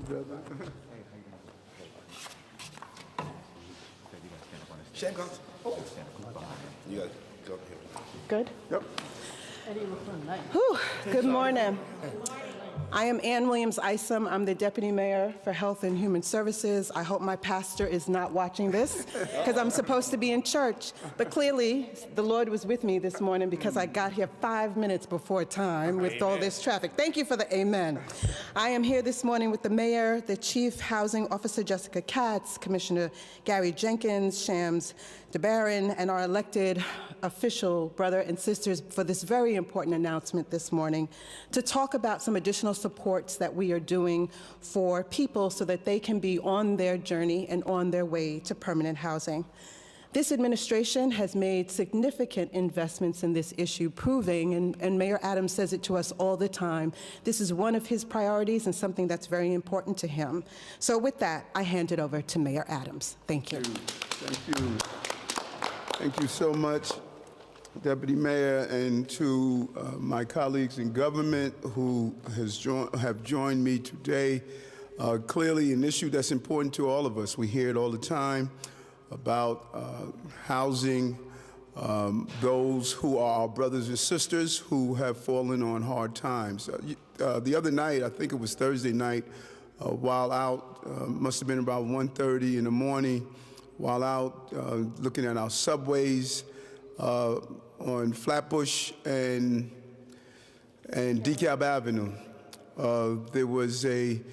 brother. Shane comes. Oh. You got to go here. Good? Yep. Whew, good morning. I am Ann Williams Isom. I'm the Deputy Mayor for Health and Human Services. I hope my pastor is not watching this because I'm supposed to be in church. But clearly, the Lord was with me this morning because I got here 5 minutes before time with all this traffic. Thank you for the amen. I am here this morning with the Mayor, the Chief Housing Officer Jessica Katz, Commissioner Gary Jenkins, Shams DeBaron, and our elected official brother and sisters for this very important announcement this morning to talk about some additional supports that we are doing for people so that they can be on their journey and on their way to permanent housing. This administration has made significant investments in this issue, proving, and Mayor Adams says it to us all the time, this is one of his priorities and something that's very important to him. So with that, I hand it over to Mayor Adams. Thank you. Thank you. Thank you so much, Deputy Mayor, and to my colleagues in government who have joined me today. Clearly an issue that's important to all of us. We hear it all the time about housing those who are our brothers and sisters who have fallen on hard times. The other night, I think it was Thursday night, while out, must have been about 1:30 in the morning, while out looking at our subways on Flatbush and DeKalb Avenue, there was an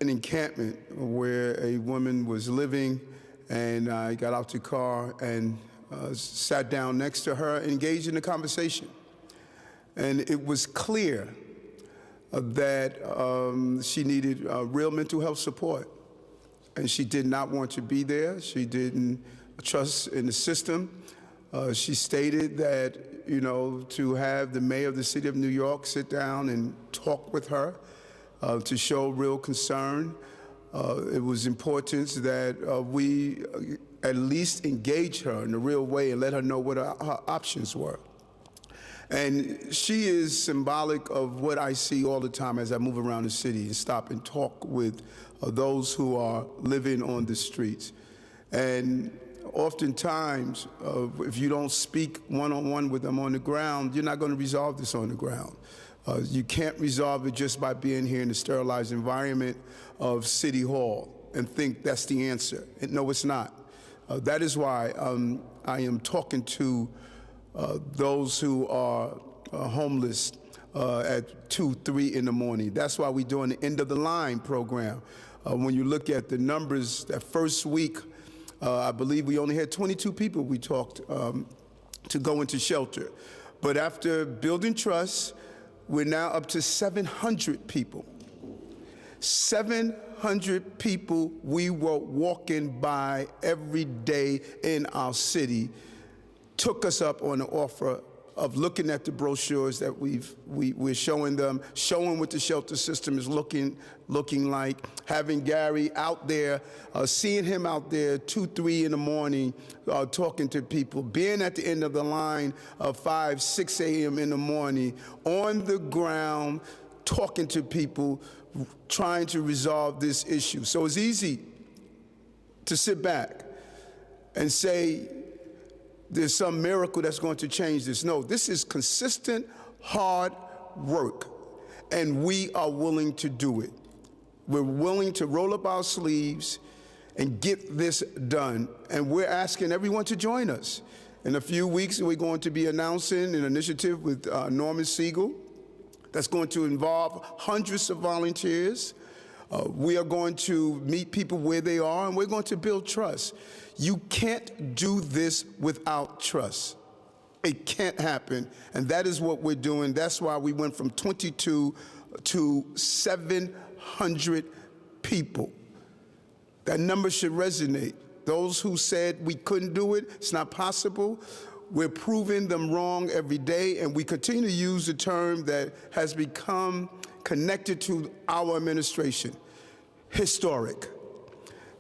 encampment where a woman was living, and I got out the car and sat down next to her, engaged in a conversation. And it was clear that she needed real mental health support. And she did not want to be there. She didn't trust in the system. She stated that, you know, to have the mayor of the city of New York sit down and talk with her to show real concern. It was important that we at least engage her in a real way and let her know what her options were. And she is symbolic of what I see all the time as I move around the city and stop and talk with those who are living on the streets. And oftentimes, if you don't speak one-on-one with them on the ground, you're not going to resolve this on the ground. You can't resolve it just by being here in the sterilized environment of City Hall and think that's the answer. And no, it's not. That is why I am talking to those who are homeless at 2, 3 in the morning. That's why we're doing the End of the Line program. When you look at the numbers, that first week, I believe we only had 22 people we talked to go into shelter. But after building trust, we're now up to 700 people. 700 people we were walking by every day in our city took us up on the offer of looking at the brochures that we're showing them, showing what the shelter system is looking like, having Gary out there, seeing him out there 2, 3 in the morning, talking to people, being at the end of the line 5, 6 a.m. in the morning, on the ground, talking to people, trying to resolve this issue. So it's easy to sit back and say, there's some miracle that's going to change this. No, this is consistent, hard work, and we are willing to do it. We're willing to roll up our sleeves and get this done, and we're asking everyone to join us. In a few weeks, we're going to be announcing an initiative with Norman Siegel that's going to involve hundreds of volunteers. We are going to meet people where they are, and we're going to build trust. You can't do this without trust. It can't happen, and that is what we're doing. That's why we went from 22 to 700 people. That number should resonate. Those who said we couldn't do it, it's not possible, we're proving them wrong every day, and we continue to use the term that has become connected to our administration, historic.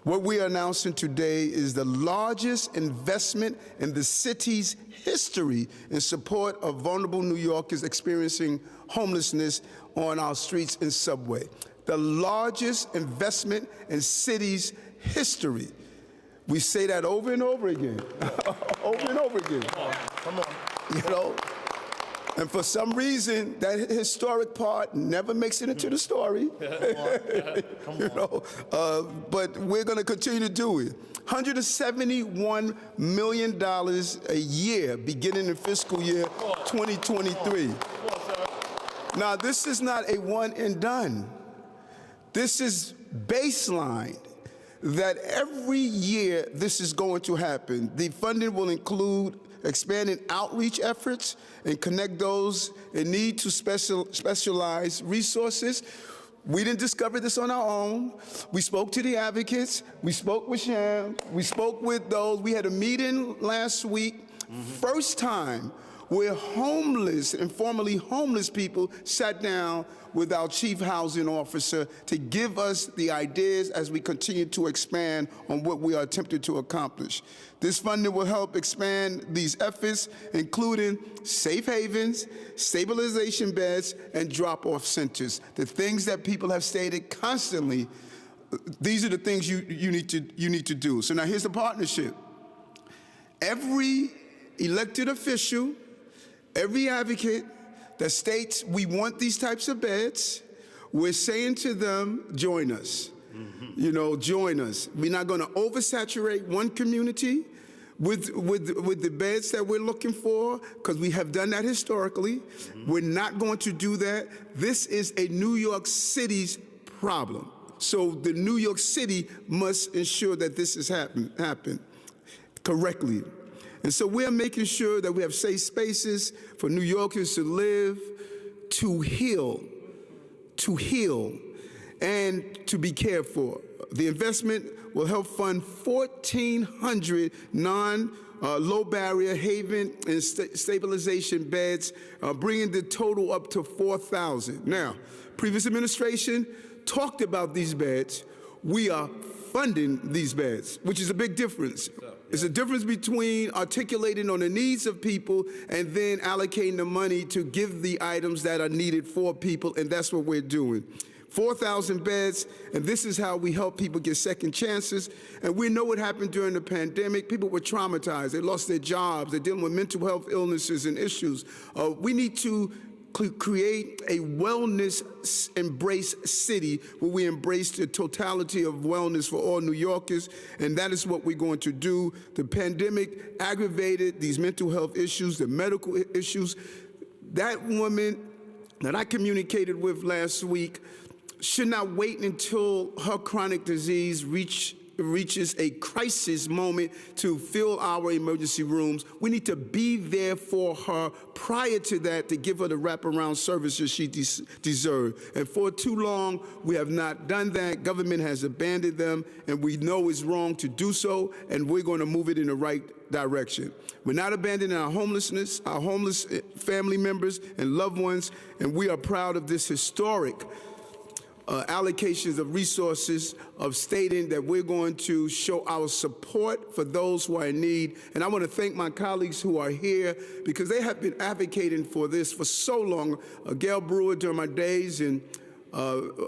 What we are announcing today is the largest investment in the city's history in support of vulnerable New Yorkers experiencing homelessness on our streets and subway. the largest investment in city's history. We say that over and over again, over and over again. Come on. You know, and for some reason, that historic part never makes it into the story. Come on. You know, but we're going to continue to do it. $171 million a year, beginning in fiscal year 2023. Now, this is not a one and done. This is baseline. That every year this is going to happen. The funding will include expanding outreach efforts and connect those in need to specialized resources. We didn't discover this on our own. We spoke to the advocates. We spoke with Sham. We spoke with those. We had a meeting last week. First time where homeless and formerly homeless people sat down with our chief housing officer to give us the ideas as we continue to expand on what we are attempting to accomplish. This funding will help expand these efforts, including safe havens, stabilization beds, and drop-off centers. The things that people have stated constantly, these are the things you need to do. So now here's the partnership. Every elected official, every advocate that states we want these types of beds, we're saying to them, join us. You know, join us. We're not going to oversaturate one community with the beds that we're looking for, because we have done that historically. We're not going to do that. This is a New York City's problem. So the New York City must ensure that this has happen correctly. And so we're making sure that we have safe spaces for New Yorkers to live, to heal, and to be cared for. The investment will help fund 1,400 low barrier haven and stabilization beds, bringing the total up to 4,000. Now, previous administration talked about these beds. We are funding these beds, which is a big difference. It's a difference between articulating on the needs of people and then allocating the money to give the items that are needed for people, and that's what we're doing. 4,000 beds, and this is how we help people get second chances. And we know what happened during the pandemic. People were traumatized. They lost their jobs. They're dealing with mental health illnesses and issues. We need to create a wellness embrace city where we embrace the totality of wellness for all New Yorkers, and that is what we're going to do. The pandemic aggravated these mental health issues, the medical issues. That woman that I communicated with last week should not wait until her chronic disease reaches a crisis moment to fill our emergency rooms. We need to be there for her prior to that to give her the wraparound services she deserves. And for too long, we have not done that. Government has abandoned them, and we know it's wrong to do so, and we're going to move it in the right direction. We're not abandoning our homeless family members and loved ones, and we are proud of this historic allocations of resources, of stating that we're going to show our support for those who are in need. And I want to thank my colleagues who are here, because they have been advocating for this for so long. Gail Brewer, during my days, and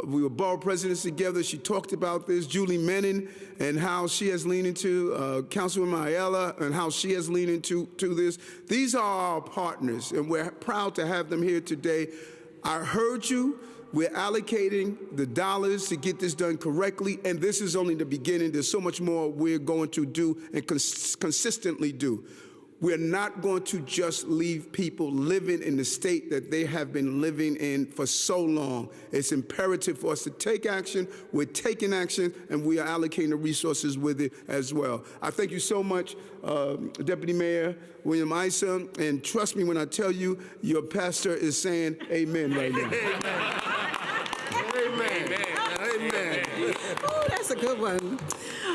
we were borough presidents together, she talked about this. Julie Menon, and how she has leaned into, Councilwoman Ayala, and how she has leaned into this. These are our partners, and we're proud to have them here today. I heard you. We're allocating the dollars to get this done correctly, and this is only the beginning. There's so much more we're going to do and consistently do. We're not going to just leave people living in the state that they have been living in for so long. It's imperative for us to take action. We're taking action, and we are allocating the resources with it as well. I thank you so much, Deputy Mayor William Isom, and trust me when I tell you, your pastor is saying amen right now. Amen. Amen. Oh, that's a good one.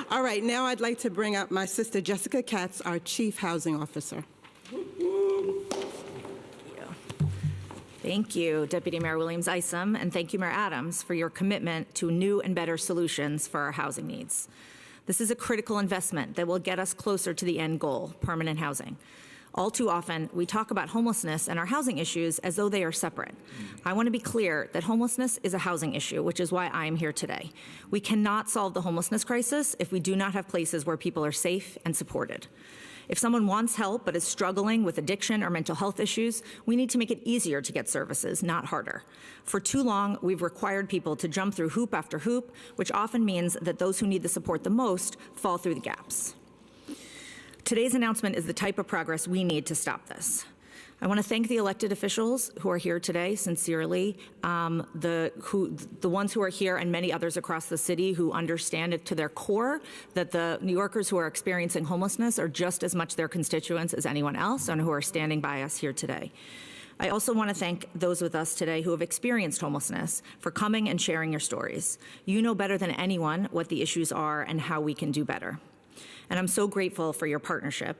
All right, now I'd like to bring up my sister Jessica Katz, our Chief Housing Officer. Thank you, Deputy Mayor Williams Isom, and thank you, Mayor Adams, for your commitment to new and better solutions for our housing needs. This is a critical investment that will get us closer to the end goal, permanent housing. All too often, we talk about homelessness and our housing issues as though they are separate. I want to be clear that homelessness is a housing issue, which is why I am here today. We cannot solve the homelessness crisis if we do not have places where people are safe and supported. If someone wants help but is struggling with addiction or mental health issues, we need to make it easier to get services, not harder. For too long, we've required people to jump through hoop after hoop, which often means that those who need the support the most fall through the gaps. Today's announcement is the type of progress we need to stop this. I want to thank the elected officials who are here today, sincerely, the ones who are here and many others across the city who understand it to their core that the New Yorkers who are experiencing homelessness are just as much their constituents as anyone else and who are standing by us here today. I also want to thank those with us today who have experienced homelessness for coming and sharing your stories. You know better than anyone what the issues are and how we can do better. And I'm so grateful for your partnership,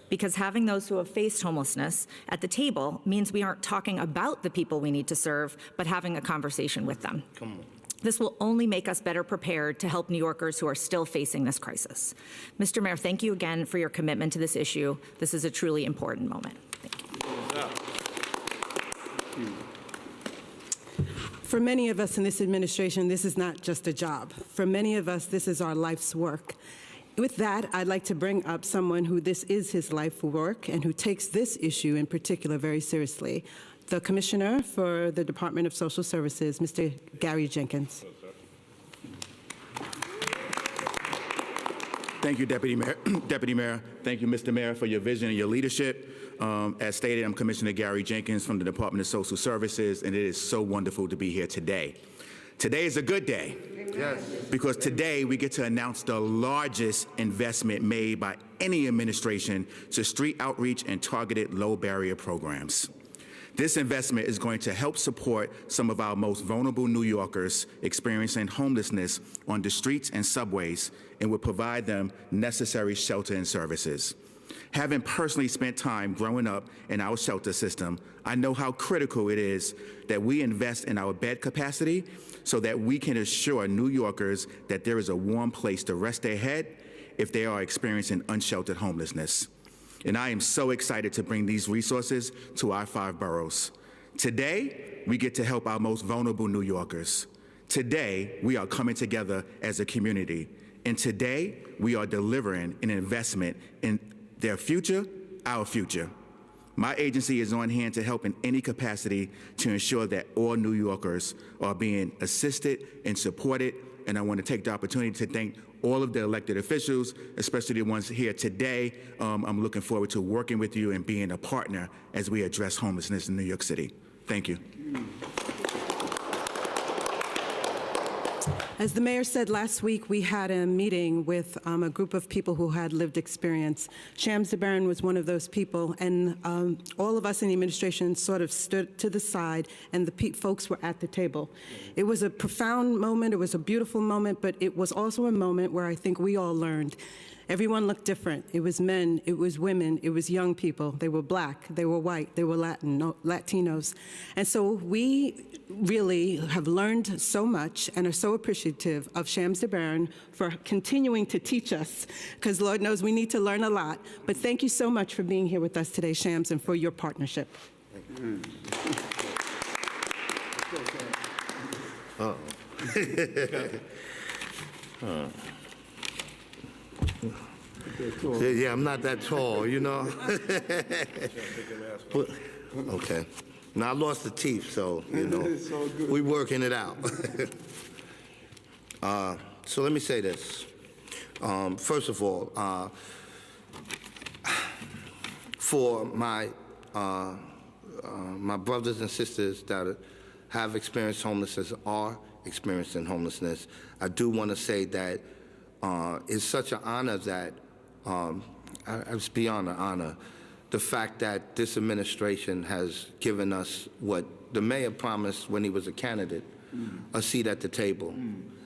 because having those who have faced homelessness at the table means we aren't talking about the people we need to serve, but having a conversation with them. Come on. This will only make us better prepared to help New Yorkers who are still facing this crisis. Mr. Mayor, thank you again for your commitment to this issue. This is a truly important moment. Thank you. For many of us in this administration, this is not just a job. For many of us, this is our life's work. With that, I'd like to bring up someone who this is his life work and who takes this issue in particular very seriously, the Commissioner for the Department of Social Services, Mr. Gary Jenkins. Thank you, Deputy Mayor. Deputy Mayor, thank you, Mr. Mayor, for your vision and your leadership. As stated, I'm Commissioner Gary Jenkins from the Department of Social Services, and it is so wonderful to be here today. Today is a good day. Yes. Because today we get to announce the largest investment made by any administration to street outreach and targeted low barrier programs. This investment is going to help support some of our most vulnerable New Yorkers experiencing homelessness on the streets and subways, and will provide them necessary shelter and services. Having personally spent time growing up in our shelter system, I know how critical it is that we invest in our bed capacity so that we can assure New Yorkers that there is a warm place to rest their head if they are experiencing unsheltered homelessness. And I am so excited to bring these resources to our 5 boroughs. Today, we get to help our most vulnerable New Yorkers. Today, we are coming together as a community. And today, we are delivering an investment in their future, our future. My agency is on hand to help in any capacity to ensure that all New Yorkers are being assisted and supported. And I want to take the opportunity to thank all of the elected officials, especially the ones here today. I'm looking forward to working with you and being a partner as we address homelessness in New York City. Thank you. As the mayor said last week, we had a meeting with a group of people who had lived experience. Shams Zabaran was one of those people, and all of us in the administration sort of stood to the side, and the folks were at the table. It was a profound moment, it was a beautiful moment, but it was also a moment where I think we all learned. Everyone looked different. It was men, it was women, it was young people. They were black, they were white, they were Latinos. And so we really have learned so much and are so appreciative of Shams Zabaran for continuing to teach us, because Lord knows we need to learn a lot. But thank you so much for being here with us today, Shams, and for your partnership. Yeah, I'm not that tall, you know. Okay. Now I lost the teeth, so you know we working it out. So let me say this. First of all, for my brothers and sisters that have experienced homelessness, are experiencing homelessness, I do want to say that it's such an honor that it's beyond an honor. The fact that this administration has given us what the mayor promised when he was a candidate, a seat at the table.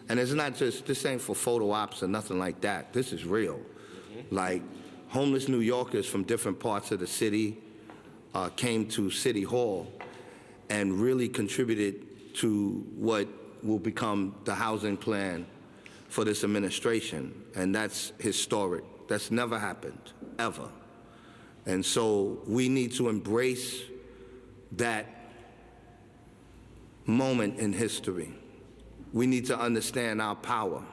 And it's not just, this ain't for photo ops or nothing like that. This is real. Like, homeless New Yorkers from different parts of the city came to City Hall and really contributed to what will become the housing plan for this administration. And that's historic. That's never happened, ever. And so we need to embrace that moment in history. We need to understand our power.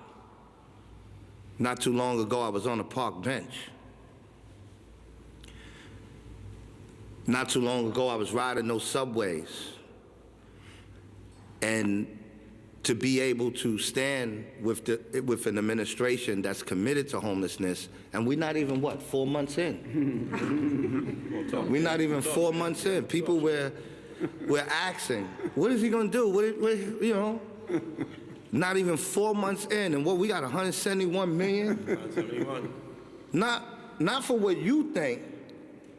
Not too long ago, I was on a park bench. Not too long ago, I was riding those subways. And to be able to stand with an administration that's committed to homelessness, and we're not even, 4 months in? We're not even 4 months in. People we're asking, what is he gonna do? You know, not even 4 months in, and we got 171 million? 171. Not for what you think,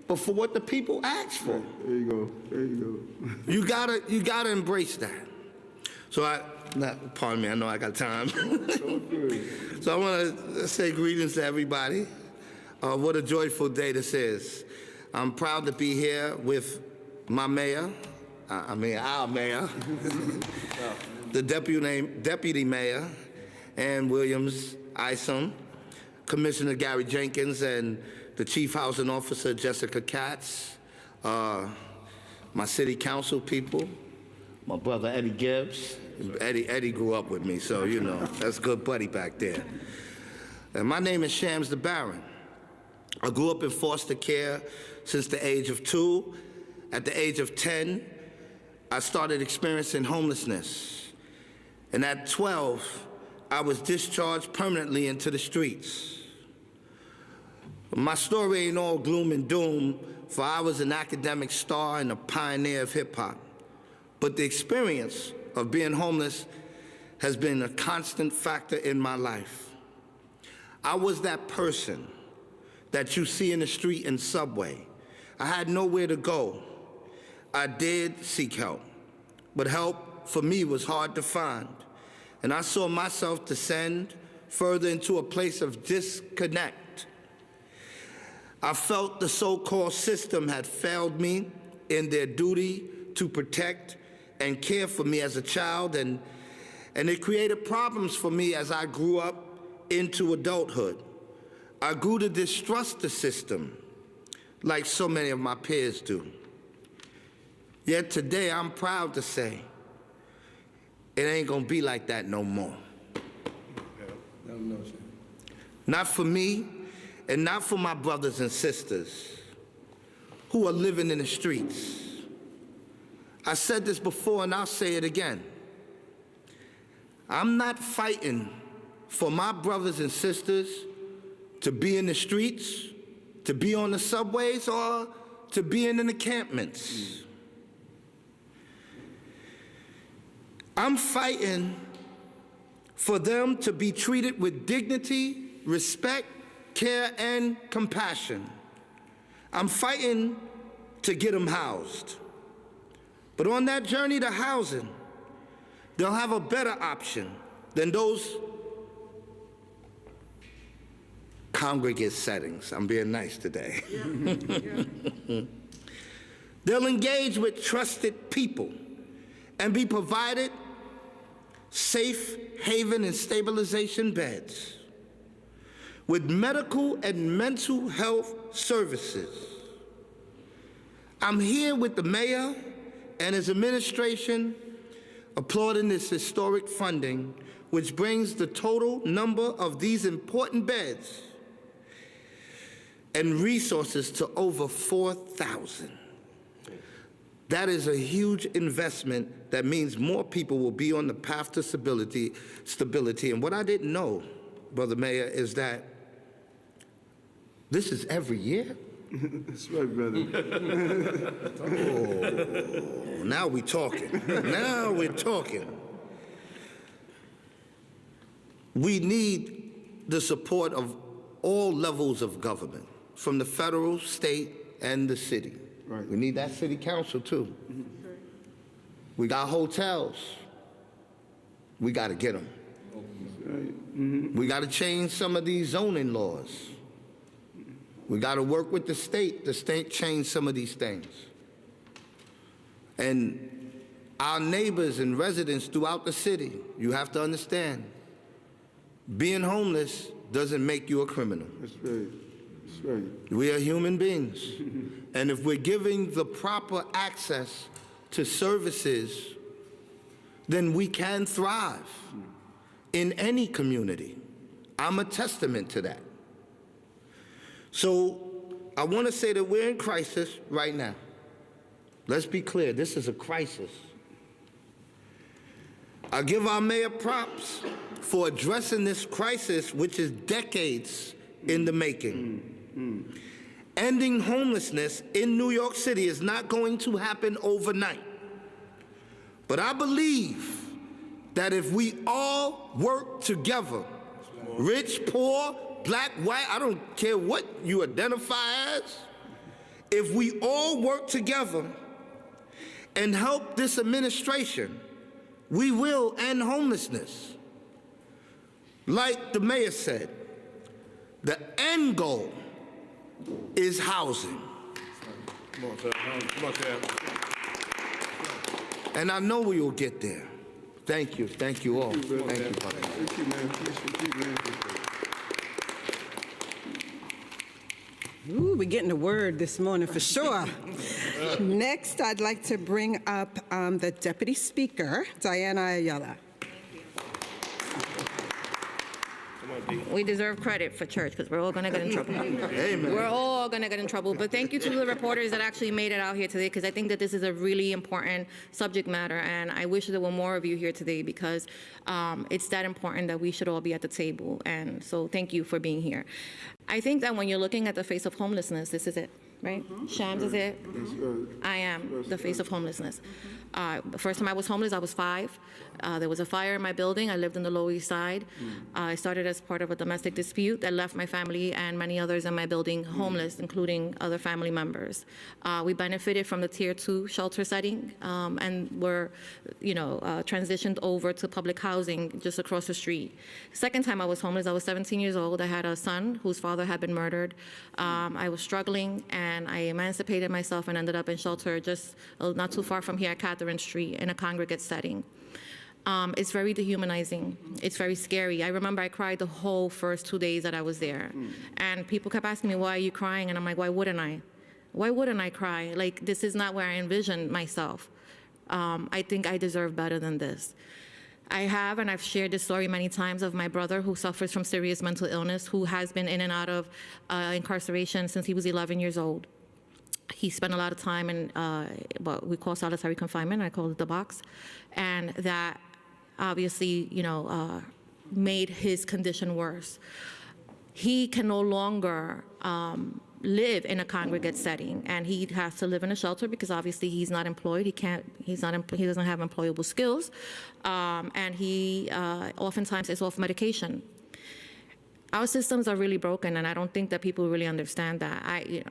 but for what the people ask for. There you go. There you go. You gotta embrace that. So pardon me, I know I got time. So I want to say greetings to everybody. What a joyful day this is. I'm proud to be here with my mayor, our mayor, the deputy mayor, Ann Williams Isom, Commissioner Gary Jenkins, and the Chief Housing Officer, Jessica Katz, my city council people, my brother Eddie Gibbs. Eddie grew up with me, so you know, that's a good buddy back there. And my name is Shams the Baron. I grew up in foster care since the age of 2. At the age of 10, I started experiencing homelessness. And at 12, I was discharged permanently into the streets. My story ain't all gloom and doom, for I was an academic star and a pioneer of hip-hop. But the experience of being homeless has been a constant factor in my life. I was that person that you see in the street and subway. I had nowhere to go. I did seek help, but help for me was hard to find. And I saw myself descend further into a place of disconnect. I felt the so-called system had failed me in their duty to protect and care for me as a child, and it created problems for me as I grew up into adulthood. I grew to distrust the system, like so many of my peers do. Yet today, I'm proud to say, it ain't gonna be like that no more. Not for me, and not for my brothers and sisters who are living in the streets. I said this before and I'll say it again. I'm not fighting for my brothers and sisters to be in the streets, to be on the subways, or to be in encampments. I'm fighting for them to be treated with dignity, respect, care, and compassion. I'm fighting to get them housed. But on that journey to housing, they'll have a better option than those congregate settings. I'm being nice today. Yeah. They'll engage with trusted people and be provided safe haven and stabilization beds with medical and mental health services. I'm here with the mayor and his administration applauding this historic funding, which brings the total number of these important beds and resources to over 4,000. That is a huge investment that means more people will be on the path to stability. And what I didn't know, Brother Mayor, is that this is every year. That's right, brother. Oh, now we're talking. Now we're talking. We need the support of all levels of government, from the federal, state, and the city. Right. We need that city council, too. We got hotels. We got to get them. Right. We got to change some of these zoning laws. We got to work with the state change some of these things. And our neighbors and residents throughout the city, you have to understand, being homeless doesn't make you a criminal. That's right. We are human beings. And if we're giving the proper access to services, then we can thrive in any community. I'm a testament to that. So I want to say that we're in crisis right now. Let's be clear, this is a crisis. I give our mayor props for addressing this crisis, which is decades in the making. Ending homelessness in New York City is not going to happen overnight. But I believe that if we all work together, rich, poor, black, white, I don't care what you identify as, if we all work together and help this administration, we will end homelessness. Like the mayor said, the end goal is housing. Come on, Tab. Come on, Tab. And I know we will get there. Thank you all. Thank you, brother. Thank you, man. Thank you, man. Ooh, we're getting a word this morning for sure. Next, I'd like to bring up the Deputy Speaker, Diana Ayala. We deserve credit for church because we're all going to get in trouble. Amen. We're all going to get in trouble. But thank you to the reporters that actually made it out here today, because I think that this is a really important subject matter. And I wish there were more of you here today, because it's that important that we should all be at the table. And so thank you for being here. I think that when you're looking at the face of homelessness, this is it, right? Shams is it. I am the face of homelessness. The first time I was homeless, I was 5. There was a fire in my building. I lived in the Lower East Side. I started as part of a domestic dispute that left my family and many others in my building homeless, including other family members. We benefited from the Tier 2 shelter setting and were, transitioned over to public housing just across the street. Second time I was homeless, I was 17 years old. I had a son whose father had been murdered. I was struggling, and I emancipated myself and ended up in shelter just not too far from here at Catherine Street in a congregate setting. It's very dehumanizing. It's very scary. I remember I cried the whole first 2 days that I was there. And people kept asking me, why are you crying? And I'm like, why wouldn't I? Why wouldn't I cry? Like, this is not where I envisioned myself. I think I deserve better than this. I have, and I've shared this story many times, of my brother who suffers from serious mental illness, who has been in and out of incarceration since he was 11 years old. He spent a lot of time in what we call solitary confinement. I call it the box. And that obviously, made his condition worse. He can no longer live in a congregate setting, and he has to live in a shelter because obviously he's not employed. He doesn't have employable skills, and he oftentimes is off medication. Our systems are really broken, and I don't think that people really understand that.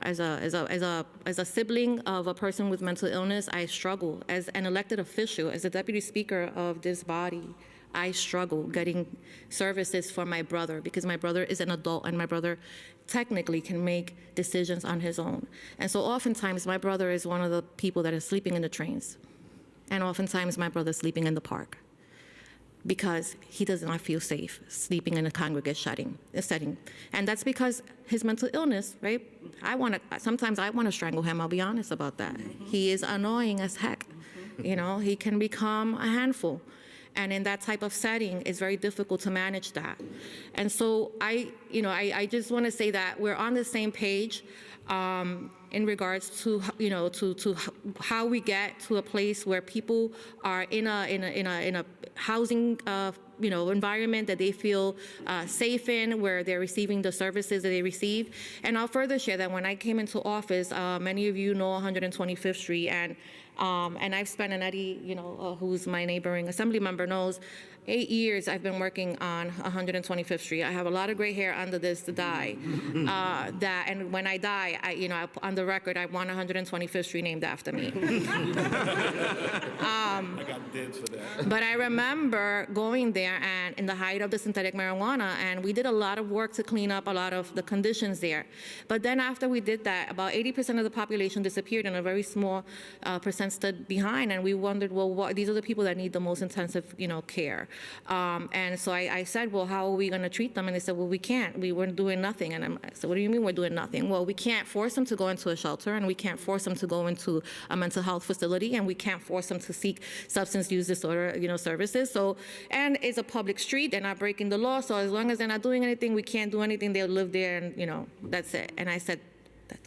As a sibling of a person with mental illness, I struggle. As an elected official, as a deputy speaker of this body, I struggle getting services for my brother, because my brother is an adult and my brother technically can make decisions on his own. And so oftentimes my brother is one of the people that is sleeping in the trains. And oftentimes my brother's sleeping in the park, because he does not feel safe sleeping in a congregate setting. And that's because his mental illness, right? Sometimes I want to strangle him, I'll be honest about that. He is annoying as heck. He can become a handful. And in that type of setting, it's very difficult to manage that. And so I just want to say that we're on the same page in regards to to how we get to a place where people are in a housing environment that they feel safe in, where they're receiving the services that they receive. And I'll further share that when I came into office, many of you know 125th Street, and I've spent, and Eddie, who's my neighboring assembly member, knows 8 years I've been working on 125th Street. I have a lot of gray hair under this to die. And when I die, on the record, I want 125th Street named after me. I got dibs for that. But I remember going there there and in the height of the synthetic marijuana, and we did a lot of work to clean up a lot of the conditions there. But then after we did that, about 80% of the population disappeared and a very small percent stood behind, and we wondered, well, these are the people that need the most intensive, care. And so I said, well, how are we going to treat them? And they said, well, we can't. We weren't doing nothing. And I said, what do you mean we're doing nothing? Well, we can't force them to go into a shelter, and we can't force them to go into a mental health facility, and we can't force them to seek substance use disorder, services. So, and it's a public street. They're not breaking the law. So as long as they're not doing anything, we can't do anything. They'll live there, and that's it. And I said,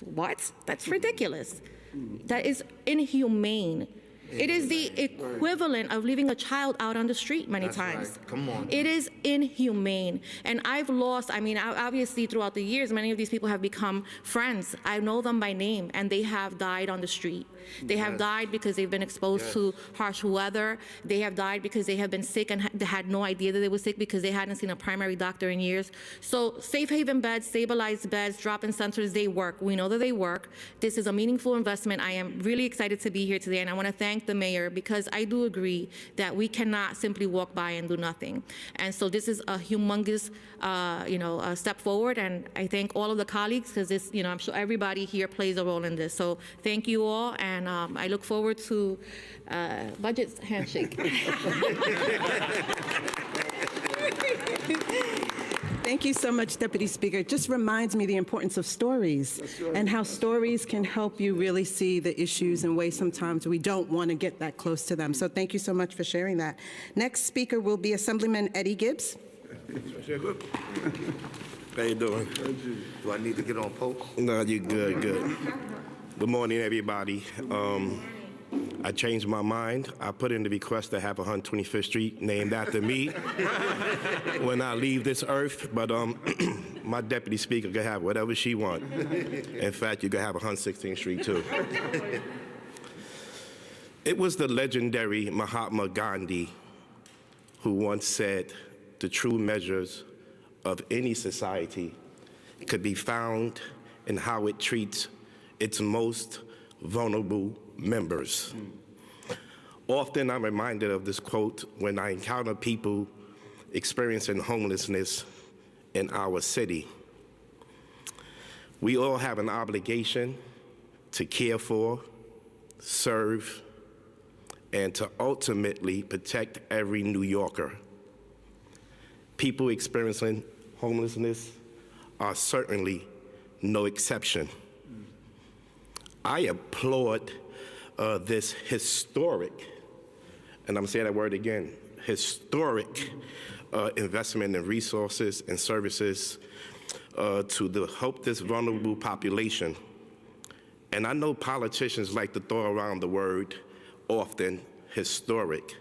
what? That's ridiculous. That is inhumane. It is the equivalent of leaving a child out on the street many times. Right. Come on. It is inhumane. And I've lost, obviously throughout the years, many of these people have become friends. I know them by name, and they have died on the street. They have died because they've been exposed to harsh weather. They have died because they have been sick and they had no idea that they were sick because they hadn't seen a primary doctor in years. So safe haven beds, stabilized beds, drop-in centers, they work. We know that they work. This is a meaningful investment. I am really excited to be here today, and I want to thank the mayor because I do agree that we cannot simply walk by and do nothing. And so this is a humongous, a step forward, and I thank all of the colleagues because this, I'm sure everybody here plays a role in this. So thank you all, and I look forward to budget handshake. Thank you so much, Deputy Speaker. It just reminds me the importance of stories and how stories can help you really see the issues in ways sometimes we don't want to get that close to them. So thank you so much for sharing that. Next speaker will be Assemblyman Eddie Gibbs. How you doing? Do I need to get on post? No, you good. Good morning, everybody. I changed my mind. I put in the request to have 125th Street named after me when I leave this earth, but my deputy speaker can have whatever she wants. In fact, you can have 116th Street too. It was the legendary Mahatma Gandhi who once said the true measures of any society could be found in how it treats its most vulnerable members. Often I'm reminded of this quote when I encounter people experiencing homelessness in our city. We all have an obligation to care for, serve, and to ultimately protect every New Yorker. People experiencing homelessness are certainly no exception. I applaud this historic, and I'm saying that word again, historic investment in resources and services to help this vulnerable population. And I know politicians like to throw around the word often, historic.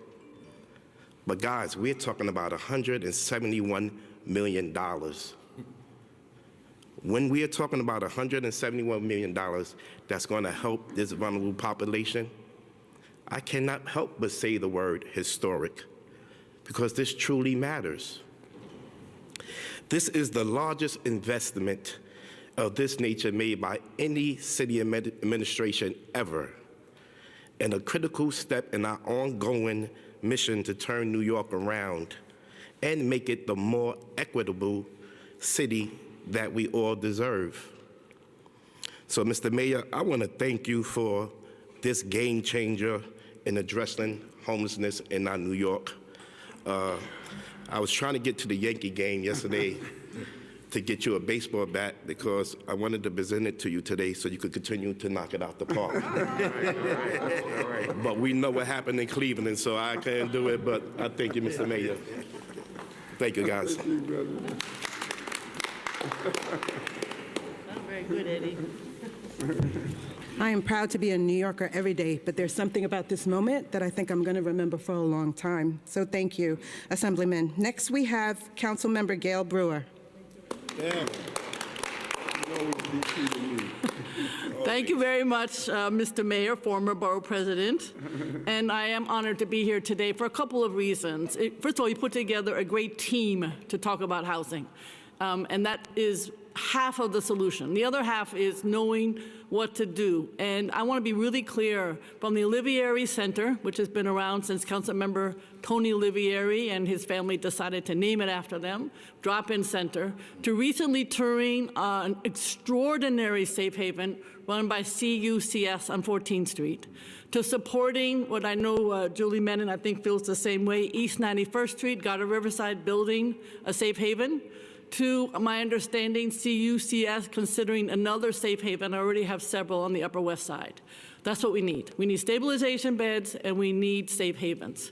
But guys, we're talking about $171 million. When we are talking about $171 million that's going to help this vulnerable population, I cannot help but say the word historic, because this truly matters. This is the largest investment of this nature made by any city administration ever, and a critical step in our ongoing mission to turn New York around and make it the more equitable city that we all deserve. So, Mr. Mayor, I want to thank you for this game changer in addressing homelessness in our New York. I was trying to get to the Yankee game yesterday to get you a baseball bat because I wanted to present it to you today so you could continue to knock it out the park. All right. But we know what happened in Cleveland, so I can't do it, but I thank you, Mr. Mayor. Thank you, guys. Very good, Eddie. I am proud to be a New Yorker every day, but there's something about this moment that I think I'm going to remember for a long time. So thank you, Assemblyman. Next, we have Councilmember Gail Brewer. Thank you very much, Mr. Mayor, former borough president. And I am honored to be here today for a couple of reasons. First of all, you put together a great team to talk about housing. And that is half of the solution. The other half is knowing what to do. And I want to be really clear, from the Olivieri Center, which has been around since Councilmember Tony Olivieri and his family decided to name it after them, drop-in center, to recently touring an extraordinary safe haven run by CUCS on 14th Street, to supporting what I know Julie Menon, I think, feels the same way, East 91st Street, got a Riverside building, a safe haven, to my understanding, CUCS considering another safe haven. I already have several on the Upper West Side. That's what we need. We need stabilization beds and we need safe havens.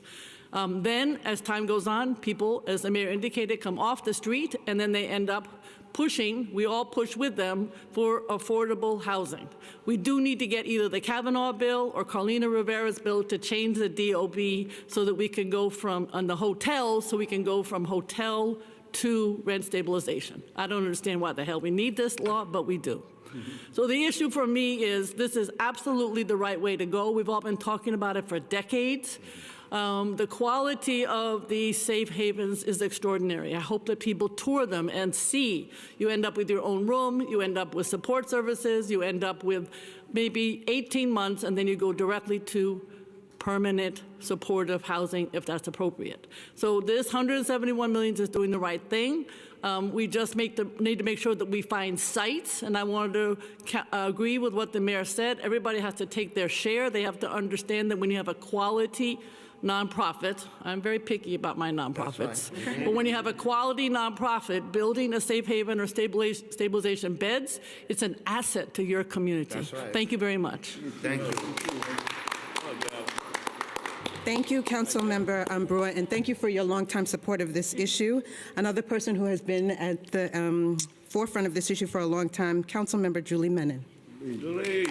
Then, as time goes on, people, as the mayor indicated, come off the street and then they end up pushing, we all push with them, for affordable housing. We do need to get either the Kavanaugh bill or Carlina Rivera's bill to change the DOB so that we can go from, on the hotels, so we can go from hotel to rent stabilization. I don't understand why the hell we need this law, but we do. So the issue for me is this is absolutely the right way to go. We've all been talking about it for decades. The quality of these safe havens is extraordinary. I hope that people tour them and see. You end up with your own room, you end up with support services, you end up with maybe 18 months, and then you go directly to permanent supportive housing if that's appropriate. So this $171 million is doing the right thing. We just need to make sure that we find sites, and I wanted to agree with what the mayor said. Everybody has to take their share. They have to understand that when you have a quality nonprofit, I'm very picky about my nonprofits, right. But when you have a quality nonprofit building a safe haven or stabilization beds, it's an asset to your community. That's right. Thank you very much. Thank you. Thank you, Councilmember Brewer, and thank you for your longtime support of this issue. Another person who has been at the forefront of this issue for a long time, Councilmember Julie Menon. Julie.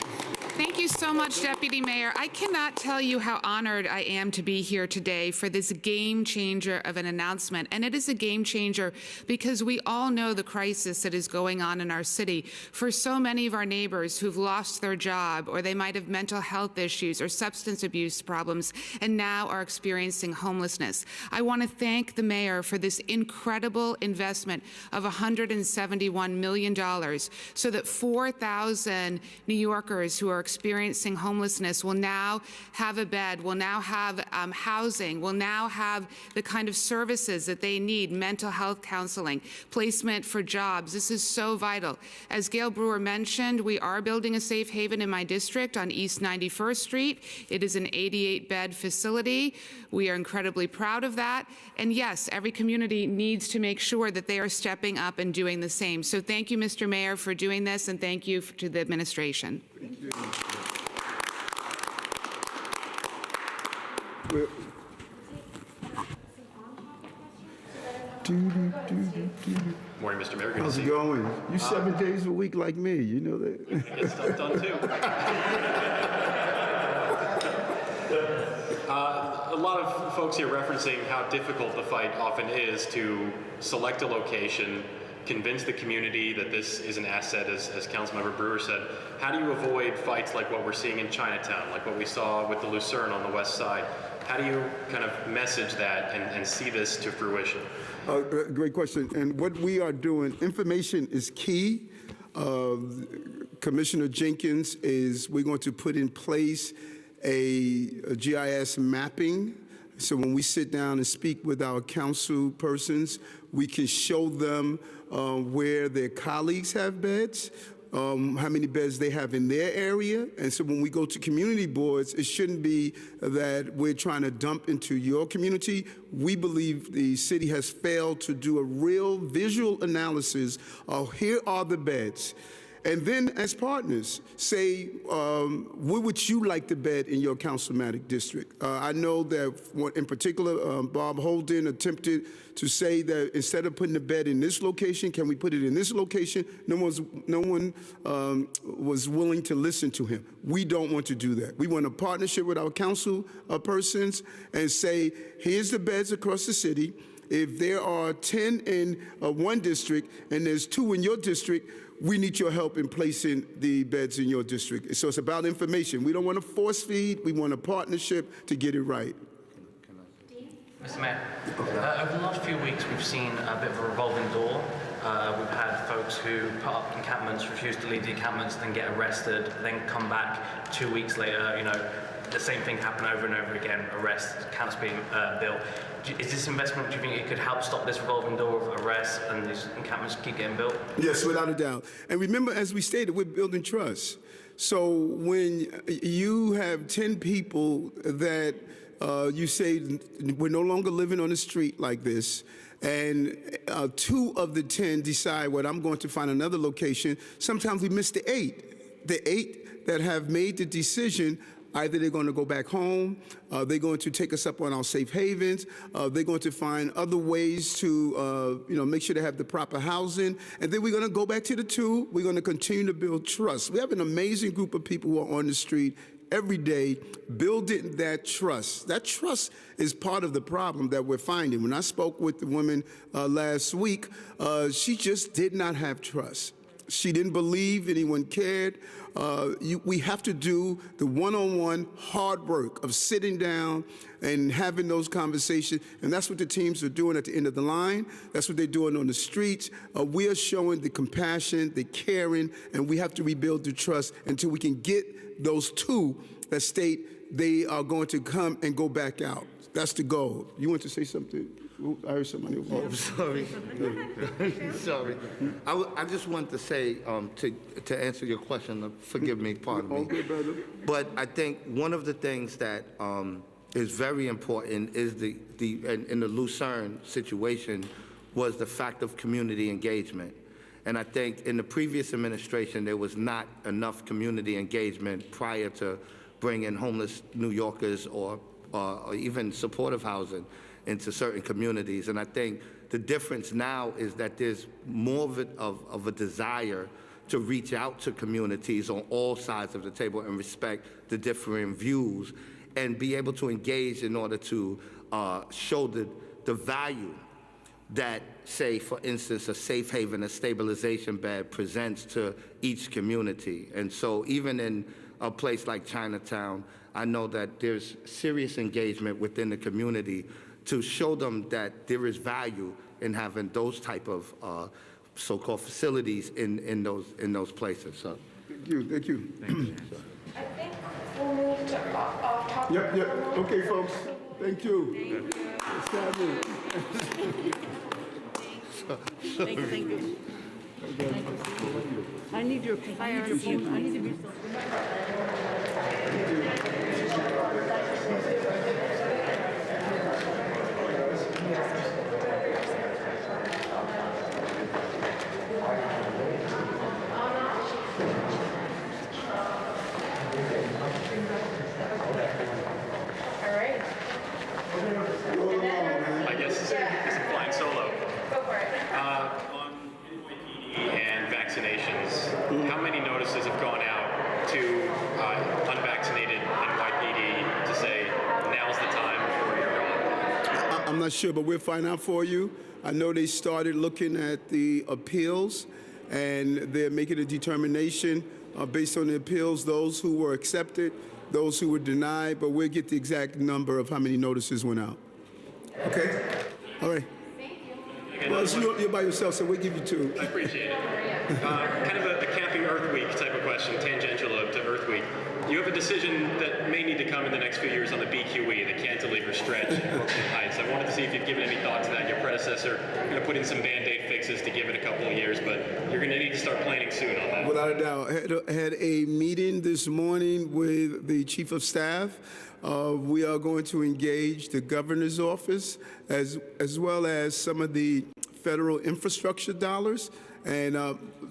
Thank you so much, Deputy Mayor. I cannot tell you how honored I am to be here today for this game changer of an announcement. And it is a game changer because we all know the crisis that is going on in our city. For so many of our neighbors who've lost their job, or they might have mental health issues or substance abuse problems, and now are experiencing homelessness. I want to thank the mayor for this incredible investment of $171 million so that 4,000 New Yorkers who are experiencing homelessness will now have a bed, will now have housing, will now have the kind of services that they need, mental health counseling, placement for jobs. This is so vital. As Gail Brewer mentioned, we are building a safe haven in my district on East 91st Street. It is an 88-bed facility. We are incredibly proud of that. And yes, every community needs to make sure that they are stepping up and doing the same. So thank you, Mr. Mayor, for doing this, and thank you to the administration. Thank you. Morning, Mr. Mayor. Good How's to it see you. going? You 7 days a week like me, you know that. Get stuff done too. A lot of folks here referencing how difficult the fight often is to select a location, convince the community that this is an asset, as Councilmember Brewer said. How do you avoid fights like what we're seeing in Chinatown, like what we saw with the Lucerne on the west side? How do you kind of message that and see this to fruition? Great question. And what we are doing, information is key. Commissioner Jenkins we're going to put in place a GIS mapping. So when we sit down and speak with our council persons, we can show them where their colleagues have beds, how many beds they have in their area. And so when we go to community boards, it shouldn't be that we're trying to dump into your community. We believe the city has failed to do a real visual analysis of here are the beds. And then as partners, say, where would you like the bed in your councilmatic district? I know that in particular, Bob Holden attempted to say that instead of putting the bed in this location, can we put it in this location? No one was willing to listen to him. We don't want to do that. We want a partnership with our council persons and say, here's the beds across the city. If there are 10 in one district and there's 2 in your district, we need your help in placing the beds in your district. So it's about information. We don't want to force feed. We want a partnership to get it right. Mr. Mayor, over the last few weeks, we've seen a bit of a revolving door We've had folks who put up encampments, refuse to leave the encampments, then get arrested, then come back 2 weeks later. You know, the same thing happen over and over again. Arrests, camps being built. Is this investment? Do you think it could help stop this revolving door of arrests and these encampments keep getting built? Yes, without a doubt. And remember, as we stated, we're building trust. So when you have 10 people that you say we're no longer living on the street like this, and 2 of the 10 decide, well, I'm going to find another location, sometimes we miss the 8. The 8 that have made the decision, either they're going to go back home, they're going to take us up on our safe havens, they're going to find other ways to make sure they have the proper housing, and then we're going to go back to the 2. We're going to continue to build trust. We have an amazing group of people who are on the street every day building that trust. That trust is part of the problem that we're finding. When I spoke with the woman last week, she just did not have trust. She didn't believe anyone cared. We have to do the one-on-one hard work of sitting down and having those conversations, and that's what the teams are doing at the end of the line. That's what they're doing on the streets. We are showing the compassion, the caring, and we have to rebuild the trust until we can get those 2 that state they are going to come and go back out. That's the goal. You want to say something? I heard somebody. Oh, I'm sorry. Sorry. I just wanted to say, to answer your question, forgive me, pardon me. Okay, brother. But I think one of the things that is very important is in the Lucerne situation was the fact of community engagement. And I think in the previous administration, there was not enough community engagement prior to bringing homeless New Yorkers or even supportive housing into certain communities. And I think the difference now is that there's more of a desire to reach out to communities on all sides of the table and respect the differing views and be able to engage in order to show the value that, say, for instance, a safe haven, a stabilization bed presents to each community. And so even in a place like Chinatown, I know that there's serious engagement within the community to show them that there is value in having those type of so-called facilities in those places. So. Thank you. Thank you. I think we'll move to off topic. Yep. Okay, folks. Thank you. Thank you. I need your phone. I need to be I guess this is flying solo. Go for it. On NYPD and vaccinations, how many notices have gone out to unvaccinated NYPD to say, now's the time before you're gone? I'm not sure, but we'll find out for you. I know they started looking at the appeals, and they're making a determination based on the appeals, those who were accepted, those who were denied, but we'll get the exact number of how many notices went out. Okay? All right. Thank you. Well, you're by yourself, so we'll give you 2. I appreciate it. Kind of a camping Earth Week type of question, tangential to Earth Week. You have a decision that may need to come in the next few years on the BQE, the cantilever stretch in Brooklyn Heights. I wanted to see if you've given any thought to that. Your predecessor going to put in some Band-Aid fixes to give it a couple of years, but you're going to need to start planning soon on that. Without a doubt. Had a meeting this morning with the Chief of Staff. We are going to engage the Governor's Office as well as some of the federal infrastructure dollars. And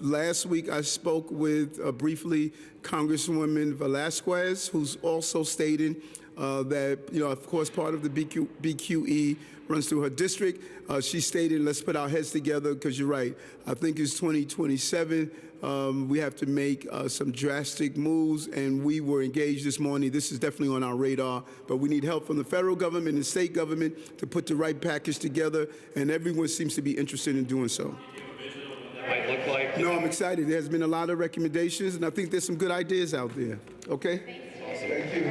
last week I spoke with briefly Congresswoman Velasquez, who's also stating that, of course, part of the BQE runs through her district. She stated, let's put our heads together, because you're right. I think it's 2027. We have to make some drastic moves, and we were engaged this morning. This is definitely on our radar, but we need help from the federal government and state government to put the right package together, and everyone seems to be interested in doing so. Might look like? No, I'm excited. There's been a lot of recommendations, and I think there's some good ideas out there. Okay? Awesome. Thank you.